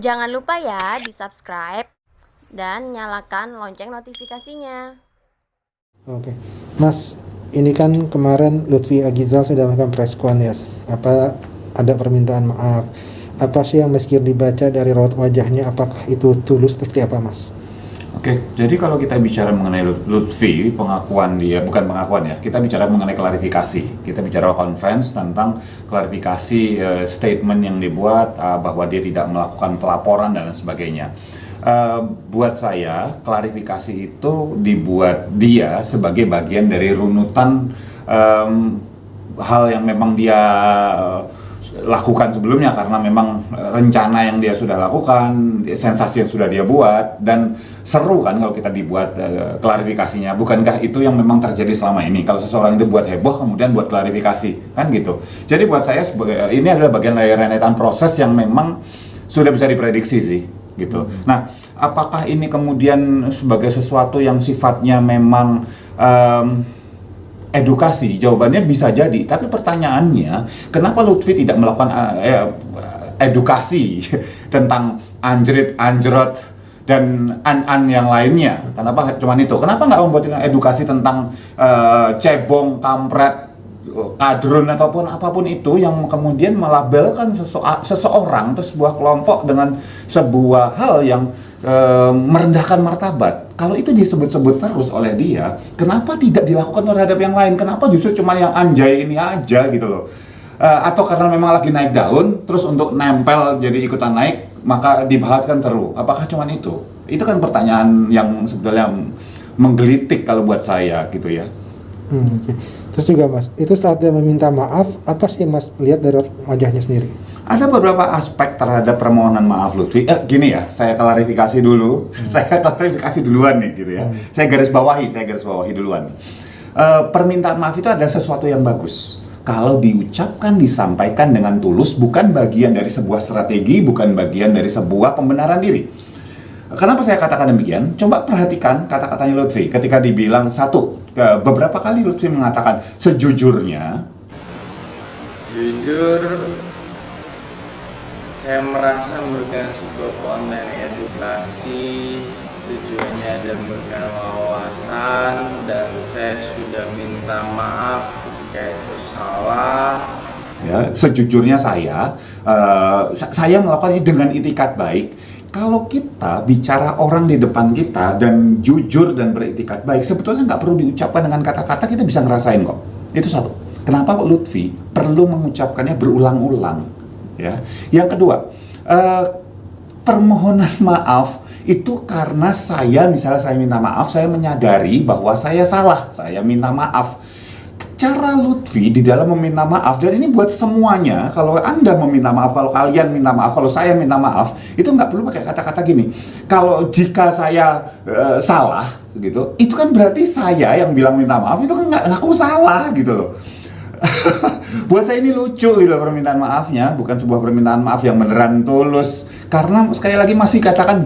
Jangan lupa ya di-subscribe dan nyalakan lonceng notifikasinya. Oke, Mas, ini kan kemarin Lutfi Agizal sudah melakukan press con ya. Apa ada permintaan maaf? Apa sih yang meski dibaca dari raut wajahnya? Apakah itu tulus seperti apa, Mas? Oke, jadi kalau kita bicara mengenai Lutfi, pengakuan dia, bukan pengakuan ya, kita bicara mengenai klarifikasi. Kita bicara conference tentang klarifikasi statement yang dibuat bahwa dia tidak melakukan pelaporan dan lain sebagainya. Buat saya, klarifikasi itu dibuat dia sebagai bagian dari runutan hal yang memang dia lakukan sebelumnya karena memang rencana yang dia sudah lakukan, sensasi yang sudah dia buat, dan seru kan kalau kita dibuat klarifikasinya. Bukankah itu yang memang terjadi selama ini? Kalau seseorang itu buat heboh kemudian buat klarifikasi, kan gitu. Jadi buat saya ini adalah bagian dari rentetan proses yang memang sudah bisa diprediksi sih, gitu. Nah, apakah ini kemudian sebagai sesuatu yang sifatnya memang edukasi? Jawabannya bisa jadi, tapi pertanyaannya, kenapa Lutfi tidak melakukan edukasi tentang anjrit, anjrot, dan an-an yang lainnya? Kenapa cuma itu? Kenapa nggak membuat edukasi tentang cebong, kampret, kadrun, ataupun apapun itu yang kemudian melabelkan seseorang atau sebuah kelompok dengan sebuah hal yang merendahkan martabat? Kalau itu disebut-sebut terus oleh dia, kenapa tidak dilakukan terhadap yang lain? Kenapa justru cuma yang anjay ini aja gitu loh? Atau karena memang lagi naik daun, terus untuk nempel jadi ikutan naik, maka dibahas kan seru? Apakah cuma itu? Itu kan pertanyaan yang sebetulnya menggelitik kalau buat saya gitu ya. Oke. Terus juga, Mas, itu saat dia meminta maaf, apa sih Mas lihat dari wajahnya sendiri? Ada beberapa aspek terhadap permohonan maaf Lutfi. Gini ya, saya klarifikasi dulu. Saya klarifikasi duluan nih gitu ya. Saya garis bawahi duluan. Permintaan maaf itu adalah sesuatu yang bagus. Kalau diucapkan, disampaikan dengan tulus, bukan bagian dari sebuah strategi, bukan bagian dari sebuah pembenaran diri. Kenapa saya katakan demikian? Coba perhatikan kata-katanya Lutfi ketika dibilang beberapa kali Lutfi mengatakan sejujurnya. Jujur, saya merasa memberikan sebuah konten edukasi, tujuannya adalah memberikan wawasan, dan saya sudah minta maaf ketika itu salah. Ya, sejujurnya saya melakukan ini dengan itikat baik. Kalau kita bicara orang di depan kita dan jujur dan beritikat baik, sebetulnya nggak perlu diucapkan dengan kata-kata, kita bisa ngerasain kok. Itu satu. Kenapa Lutfi perlu mengucapkannya berulang-ulang? Ya. Yang kedua, permohonan maaf itu karena misalnya saya minta maaf, saya menyadari bahwa saya salah, saya minta maaf. Cara Lutfi di dalam meminta maaf, dan ini buat semuanya, kalau Anda meminta maaf, kalau kalian minta maaf, kalau saya minta maaf, itu nggak perlu pakai kata-kata gini. Kalau jika saya salah, gitu, itu kan berarti saya yang bilang minta maaf, itu kan nggak ngaku salah, gitu loh. Buat saya ini lucu gitu permintaan maafnya, bukan sebuah permintaan maaf yang beneran tulus. Karena sekali lagi masih katakan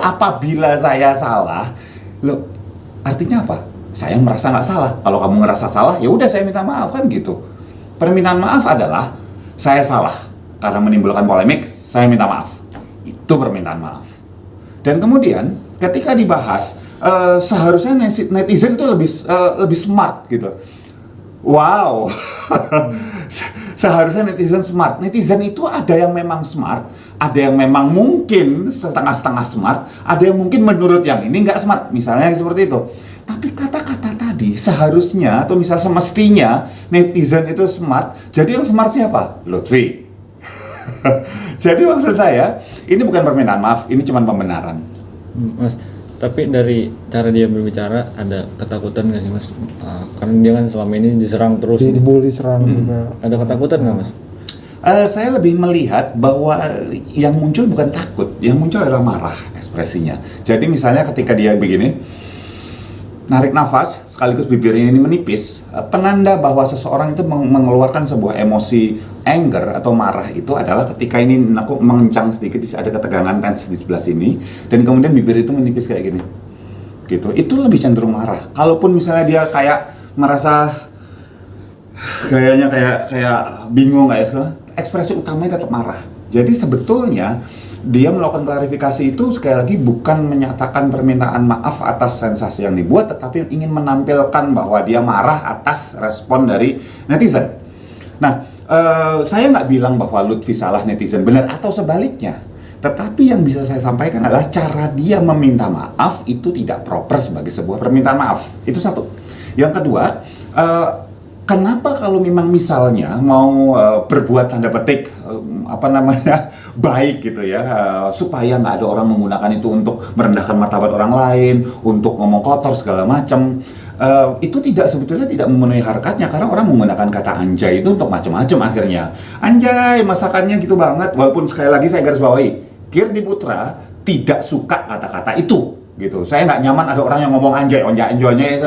apabila saya salah, loh, artinya apa? Saya merasa nggak salah. Kalau kamu ngerasa salah, ya udah saya minta maaf kan gitu. Permintaan maaf adalah saya salah karena menimbulkan polemik, saya minta maaf. Itu permintaan maaf. Dan kemudian ketika dibahas, seharusnya netizen itu lebih smart gitu. Wow, seharusnya netizen smart. Netizen itu ada yang memang smart, ada yang memang mungkin setengah-setengah smart, ada yang mungkin menurut yang ini nggak smart, misalnya seperti itu. Tapi kata-kata tadi seharusnya atau misal semestinya netizen itu smart. Jadi yang smart siapa? Lutfi. Jadi maksud saya, ini bukan permintaan maaf, ini cuma pembenaran. Mas, tapi dari cara dia berbicara ada ketakutan nggak sih Mas? Karena dia kan selama ini diserang terus. Dibully, serang juga. Ada ketakutan nggak Mas? Saya lebih melihat bahwa yang muncul bukan takut, yang muncul adalah marah ekspresinya. Jadi misalnya ketika dia begini, narik nafas, sekaligus bibirnya ini menipis, penanda bahwa seseorang itu mengeluarkan sebuah emosi anger atau marah itu adalah ketika ini mengencang sedikit, ada ketegangan tense di sebelah sini, dan kemudian bibir itu menipis kayak gini. Gitu. Itu lebih cenderung marah. Kalaupun misalnya dia kayak merasa kayaknya kayak bingung kayak segala, ekspresi utamanya tetap marah. Jadi sebetulnya dia melakukan klarifikasi itu sekali lagi bukan menyatakan permintaan maaf atas sensasi yang dibuat, tetapi ingin menampilkan bahwa dia marah atas respon dari netizen. Nah, saya nggak bilang bahwa Lutfi salah, netizen benar, atau sebaliknya. Tetapi yang bisa saya sampaikan adalah cara dia meminta maaf itu tidak proper sebagai sebuah permintaan maaf. Itu satu. Yang kedua, kenapa kalau memang misalnya mau berbuat tanda petik baik gitu ya, supaya nggak ada orang menggunakan itu untuk merendahkan martabat orang lain, untuk ngomong kotor segala macam, itu sebetulnya tidak memenuhi harkatnya, karena orang menggunakan kata anjay itu untuk macam-macam akhirnya. Anjay, masakannya gitu banget. Walaupun sekali lagi saya garis bawahi, Kirdi Putra tidak suka kata-kata itu. Gitu, saya nggak nyaman ada orang yang ngomong anjay, onja-onjonya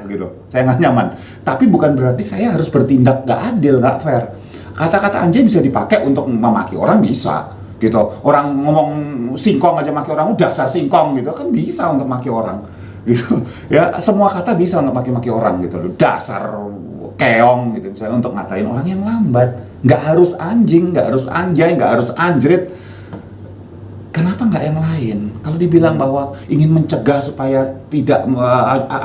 gitu, saya nggak nyaman. Tapi bukan berarti saya harus bertindak nggak adil, nggak fair. Kata-kata anjay bisa dipakai untuk memaki orang, bisa, gitu. Orang ngomong singkong aja maki orang, dasar singkong gitu, kan bisa untuk maki orang, gitu. Ya, semua kata bisa untuk maki-maki orang, gitu. Dasar keong, gitu, misalnya untuk ngatain orang yang lambat. Nggak harus anjing, nggak harus anjay, nggak harus anjrit. Kenapa nggak yang lain? Kalau dibilang bahwa ingin mencegah supaya tidak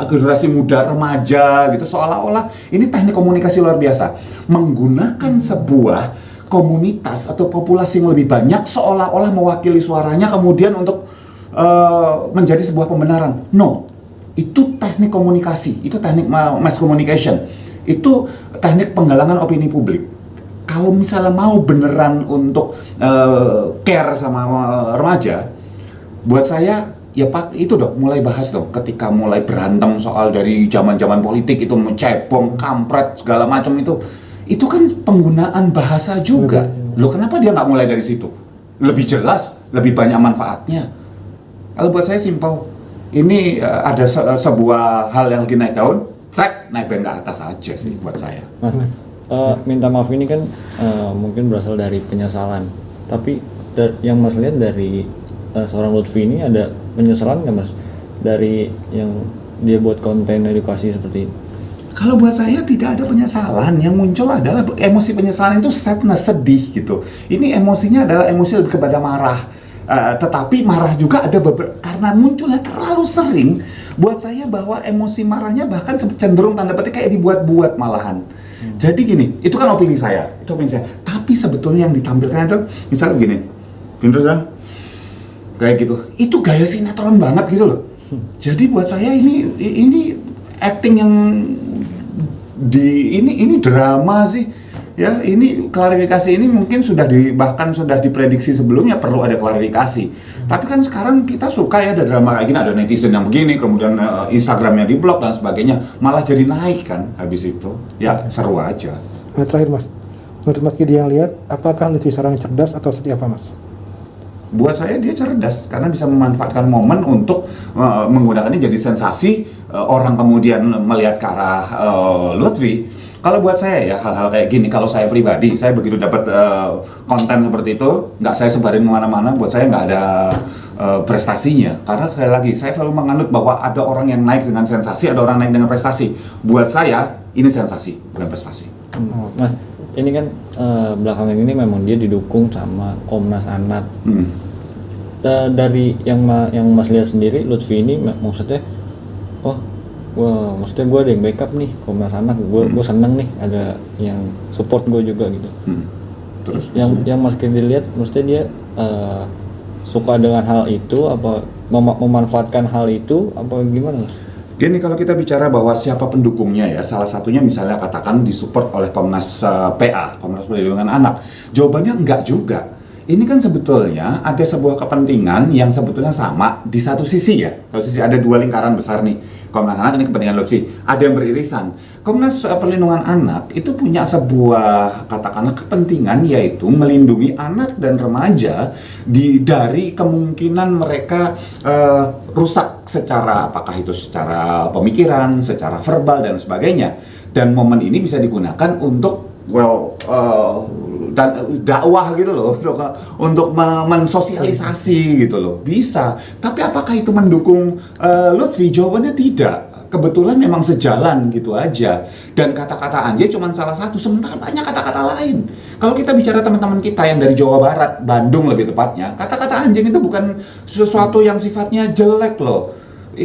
generasi muda, remaja gitu, seolah-olah ini teknik komunikasi luar biasa. Menggunakan sebuah komunitas atau populasi yang lebih banyak seolah-olah mewakili suaranya kemudian untuk menjadi sebuah pembenaran. No, itu teknik komunikasi, itu teknik mass communication, itu teknik penggalangan opini publik. Kalau misalnya mau beneran untuk care sama remaja, buat saya ya Pak, itu dong, mulai bahas dong. Ketika mulai berantem soal dari zaman-zaman politik itu mencebong, kampret segala macam itu kan penggunaan bahasa juga. Loh, kenapa dia nggak mulai dari situ? Lebih jelas, lebih banyak manfaatnya. Kalau buat saya simpel, ini ada sebuah hal yang lagi naik daun, track naik band ke atas aja sih buat saya. Mas, minta maaf ini kan mungkin berasal dari penyesalan, tapi yang Mas lihat dari seorang Lutfi ini ada penyesalan nggak Mas dari yang dia buat konten edukasi seperti ini? Kalau buat saya tidak ada penyesalan, yang muncul adalah emosi penyesalan itu sadness, sedih gitu. Ini emosinya adalah emosi lebih kepada marah, tetapi marah juga ada karena munculnya terlalu sering. Buat saya bahwa emosi marahnya bahkan cenderung tanda petik kayak dibuat-buat malahan. Jadi gini, itu kan opini saya, Tapi sebetulnya yang ditampilkan itu, misalnya begini, kayak gitu, itu gaya sinetron banget gitu loh. Jadi buat saya ini acting yang ini drama sih, ya. Ini klarifikasi ini mungkin bahkan sudah diprediksi sebelumnya perlu ada klarifikasi. Tapi kan sekarang kita suka ya ada drama kayak gini, ada netizen yang begini, kemudian Instagramnya diblok dan sebagainya, malah jadi naik kan habis itu. Ya seru aja. Terakhir Mas, menurut Mas Kidi yang lihat, apakah Lutfi seorang cerdas atau seperti apa Mas? Buat saya dia cerdas karena bisa memanfaatkan momen untuk menggunakannya jadi sensasi, orang kemudian melihat ke arah Lutfi. Kalau buat saya ya hal-hal kayak gini, kalau saya pribadi, saya begitu dapat konten seperti itu, nggak saya sebarin kemana-mana, buat saya nggak ada prestasinya. Karena sekali lagi, saya selalu menganut bahwa ada orang yang naik dengan sensasi, ada orang naik dengan prestasi. Buat saya, ini sensasi, bukan prestasi. Mas, ini kan belakangan ini memang dia didukung sama Komnas Anak. Dari yang Mas lihat sendiri, Lutfi ini maksudnya, maksudnya gue ada yang backup nih Komnas Anak, gue seneng nih ada yang support gue juga gitu. Terus yang Mas Kidi lihat, maksudnya dia suka dengan hal itu, apa memanfaatkan hal itu, apa gimana Mas? Gini, kalau kita bicara bahwa siapa pendukungnya ya, salah satunya misalnya katakan disupport oleh Komnas PA, Komnas Perlindungan Anak. Jawabannya enggak juga. Ini kan sebetulnya ada sebuah kepentingan yang sebetulnya sama di satu sisi ya. Satu sisi ada dua lingkaran besar nih. Komnas Anak ini kepentingan Lutfi. Ada yang beririsan. Komnas Perlindungan Anak itu punya sebuah katakanlah kepentingan, yaitu melindungi anak dan remaja dari kemungkinan mereka rusak secara, apakah itu secara pemikiran, secara verbal dan sebagainya. Dan momen ini bisa digunakan untuk dan dakwah gitu loh, untuk mensosialisasi gitu loh, bisa. Tapi apakah itu mendukung Lutfi? Jawabannya tidak. kebetulan memang sejalan gitu aja. Dan kata-kata anjay cuma salah satu, sementara banyak kata-kata lain. Kalau kita bicara teman-teman kita yang dari Jawa Barat, Bandung lebih tepatnya, kata-kata anjing itu bukan sesuatu yang sifatnya jelek loh.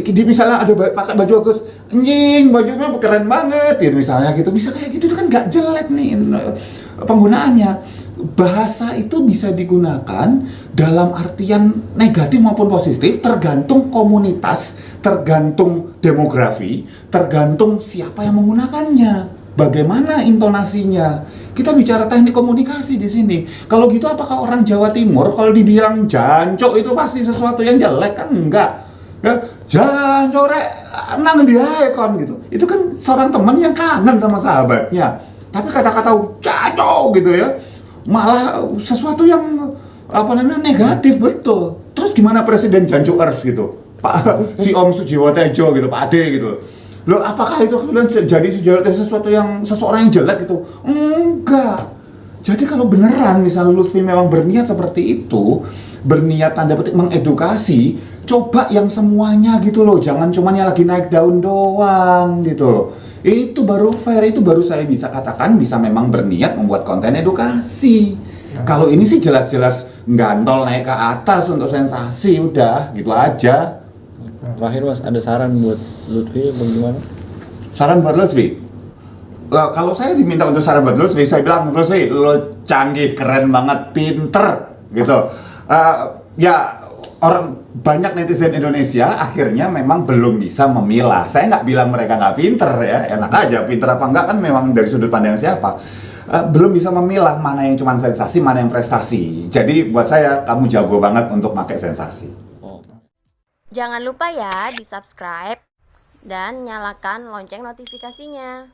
Misalnya ada pakai baju bagus, anjing bajunya keren banget ya misalnya gitu, bisa kayak gitu, itu kan nggak jelek nih penggunaannya. Bahasa itu bisa digunakan dalam artian negatif maupun positif, tergantung komunitas, tergantung demografi, tergantung siapa yang menggunakannya, bagaimana intonasinya. Kita bicara teknik komunikasi di sini. Kalau gitu apakah orang Jawa Timur kalau dibilang jancok itu pasti sesuatu yang jelek? Kan enggak. Ya, jancok rek nang dia kon gitu. Itu kan seorang teman yang kangen sama sahabatnya. Tapi kata-kata jancok gitu ya, malah sesuatu yang negatif, betul. Terus gimana Presiden Jancukers gitu, Pak si Om Sujiwo Tejo gitu, Pak Ade gitu. Loh, apakah itu kemudian jadi sesuatu yang seseorang yang jelek gitu? Enggak. Jadi kalau beneran misalnya Lutfi memang berniat seperti itu, berniat tanda petik mengedukasi, coba yang semuanya gitu loh, jangan cuman yang lagi naik daun doang gitu. Itu baru fair, itu baru saya bisa katakan bisa memang berniat membuat konten edukasi. Kalau ini sih jelas-jelas gantol naik ke atas untuk sensasi, udah gitu aja. Terakhir Mas, ada saran buat Lutfi bagaimana? Saran buat Lutfi? Kalau saya diminta untuk saran buat Lutfi, saya bilang, Lutfi, lo canggih, keren banget, pinter gitu. Ya orang banyak netizen Indonesia akhirnya memang belum bisa memilah. Saya nggak bilang mereka nggak pinter ya, enak aja, pinter apa enggak kan memang dari sudut pandang siapa. Belum bisa memilah mana yang cuma sensasi, mana yang prestasi. Jadi buat saya kamu jago banget untuk pakai sensasi. Jangan lupa ya di subscribe dan nyalakan lonceng notifikasinya.